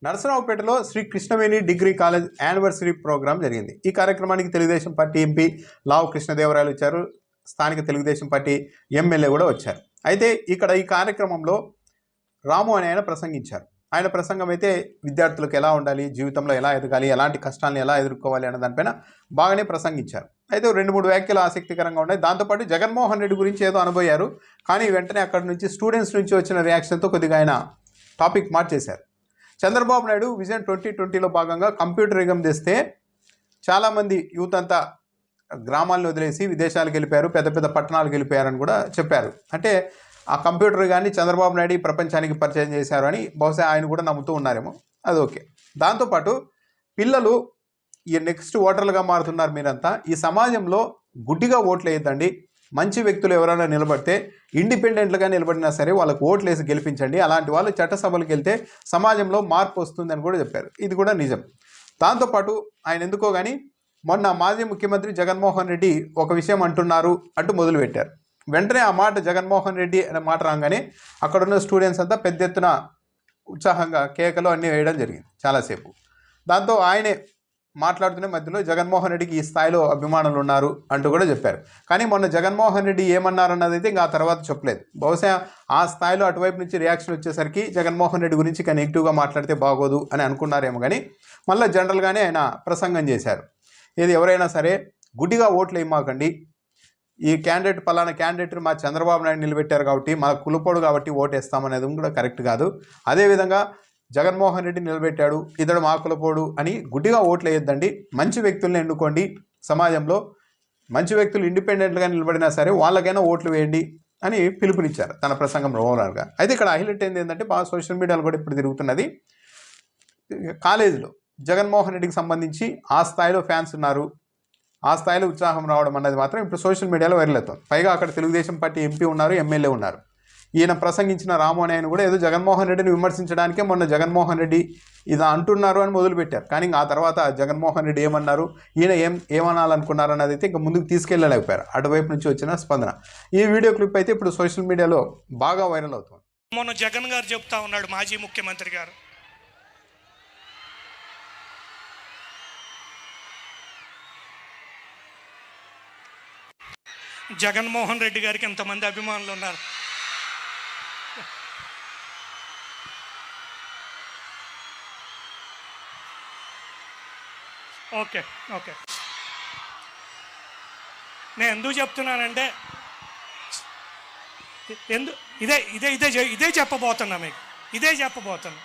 నరసరావుపేటలో Shri Krishnaveni degree college anniversary programme జరిగింది. ఈ కార్యక్రమానికి తెలుగుదేశం పార్టీ ఎంపీ లావు కృష్ణదేవరాయలు వచ్చారు. స్థానిక తెలుగుదేశం పార్టీ ఎమ్మెల్యే కూడా వచ్చారు. అయితే ఇక్కడ ఈ కార్యక్రమంలో రాము అనే ఆయన ప్రసంగించారు. ఆయన ప్రసంగం అయితే విద్యార్థులకు ఎలా ఉండాలి, జీవితంలో ఎలా ఎదగాలి, ఎలాంటి కష్టాలను ఎలా ఎదుర్కోవాలి అనే దానిపైన బాగానే ప్రసంగించారు. అయితే 2-3 వ్యాఖ్యలు ఆసక్తికరంగా ఉన్నాయి. దాంతోపాటు జగన్మోహన్ రెడ్డి గురించి ఏదో అనుభవారు, కానీ వెంటనే అక్కడి నుంచి స్టూడెంట్స్ నుంచి వచ్చిన రియాక్షన్తో కొద్దిగా ఆయన టాపిక్ మార్చేశారు. చంద్రబాబు నాయుడు విజన్ 2020లో భాగంగా కంప్యూటర్ యుగం తెస్తే చాలామంది యూత్ అంతా గ్రామాలను వదిలేసి విదేశాలకు వెళ్ళిపోయారు, పెద్ద పెద్ద పట్టణాలకు వెళ్ళిపోయారని కూడా చెప్పారు. అంటే ఆ కంప్యూటర్ కానీ చంద్రబాబు నాయుడు ప్రపంచానికి పరిచయం చేశారు అని బహుశా ఆయన కూడా నమ్ముతూ ఉన్నారేమో. అది ఓకే. దాంతోపాటు పిల్లలు ఈ నెక్స్ట్ ఓటర్లుగా మారుతున్నారు. మీరంతా ఈ సమాజంలో గుడ్డిగా ఓట్లు వేయద్దండి. మంచి వ్యక్తులు ఎవరైనా నిలబడితే ఇండిపెండెంట్లుగా నిలబడినా సరే వాళ్ళకు ఓట్లు వేసి గెలిపించండి. అలాంటి వాళ్ళు చట్టసభలకు వెళ్తే సమాజంలో మార్పు వస్తుందని కూడా చెప్పారు. ఇది కూడా నిజం. దాంతోపాటు ఆయన ఎందుకో కానీ మొన్న మాజీ ముఖ్యమంత్రి జగన్మోహన్ రెడ్డి ఒక విషయం అంటున్నారు అంటూ మొదలుపెట్టారు. వెంటనే ఆ మాట జగన్మోహన్ రెడ్డి అనే మాట రాగానే అక్కడున్న స్టూడెంట్స్ అంతా పెద్ద ఎత్తున ఉత్సాహంగా కేకలు అన్నీ వేయడం జరిగింది చాలాసేపు. దాంతో ఆయనే మాట్లాడుతున్న మధ్యలో జగన్మోహన్ రెడ్డికి ఈ స్థాయిలో అభిమానులు ఉన్నారు అంటూ కూడా చెప్పారు. కానీ మొన్న జగన్మోహన్ రెడ్డి ఏమన్నారన్నది అయితే ఇంకా ఆ తర్వాత చెప్పలేదు. బహుశా ఆ స్థాయిలో అటువైపు నుంచి రియాక్షన్ వచ్చేసరికి జగన్మోహన్ రెడ్డి గురించి ఇంకా నెగిటివ్గా మాట్లాడితే బాగోదు అని అనుకున్నారేమో. కానీ మళ్ళీ జనరల్గానే ఆయన ప్రసంగం చేశారు. ఇది ఎవరైనా సరే గుడ్డిగా ఓట్లు వేయమాకండి. ఈ క్యాండిడేట్ పలానా క్యాండిడేట్ మా చంద్రబాబు నాయుడు నిలబెట్టారు కాబట్టి మా కులపోడు కాబట్టి ఓటేస్తామనేది కూడా కరెక్ట్ కాదు. అదేవిధంగా జగన్మోహన్ రెడ్డి నిలబెట్టాడు, ఇతడు మా కులపోడు అని గుడ్డిగా ఓట్లు వేయొద్దండి. మంచి వ్యక్తులను ఎన్నుకోండి. సమాజంలో మంచి వ్యక్తులు ఇండిపెండెంట్గా నిలబడినా సరే వాళ్ళకైనా ఓట్లు వేయండి అని పిలుపునిచ్చారు తన ప్రసంగం ఓవరాల్గా. అయితే ఇక్కడ హైలైట్ అయింది ఏంటంటే బాగా సోషల్ మీడియాలో కూడా ఇప్పుడు తిరుగుతున్నది, కాలేజీలో జగన్మోహన్ రెడ్డికి సంబంధించి ఆ స్థాయిలో ఫ్యాన్స్ ఉన్నారు, ఆ స్థాయిలో ఉత్సాహం రావడం అన్నది మాత్రం ఇప్పుడు సోషల్ మీడియాలో వైరల్ అవుతుంది. పైగా అక్కడ తెలుగుదేశం పార్టీ ఎంపీ ఉన్నారు, ఎమ్మెల్యే ఉన్నారు. ఈయన ప్రసంగించిన రాము అనే ఆయన కూడా ఏదో జగన్మోహన్ రెడ్డిని విమర్శించడానికే మొన్న జగన్మోహన్ రెడ్డి ఇది అంటున్నారు అని మొదలుపెట్టారు. కానీ ఆ తర్వాత జగన్మోహన్ రెడ్డి ఏమన్నారు, ఈయన ఏమనాలనుకున్నారు అన్నది అయితే ఇంకా ముందుకు తీసుకెళ్ళలేకపోయారు అటువైపు నుంచి వచ్చిన స్పందన. ఈ వీడియో క్లిప్ అయితే ఇప్పుడు సోషల్ మీడియాలో బాగా వైరల్ అవుతుంది. మొన్న జగన్ గారు చెప్తా ఉన్నాడు, మాజీ ముఖ్యమంత్రి గారు, జగన్మోహన్ రెడ్డి గారికి ఎంతమంది అభిమానులు ఉన్నారు. ఓకే ఓకే నేను ఎందుకు చెప్తున్నానంటే ఇదే చెప్పబోతున్నా మీకు, ఇదే చెప్పబోతున్నా.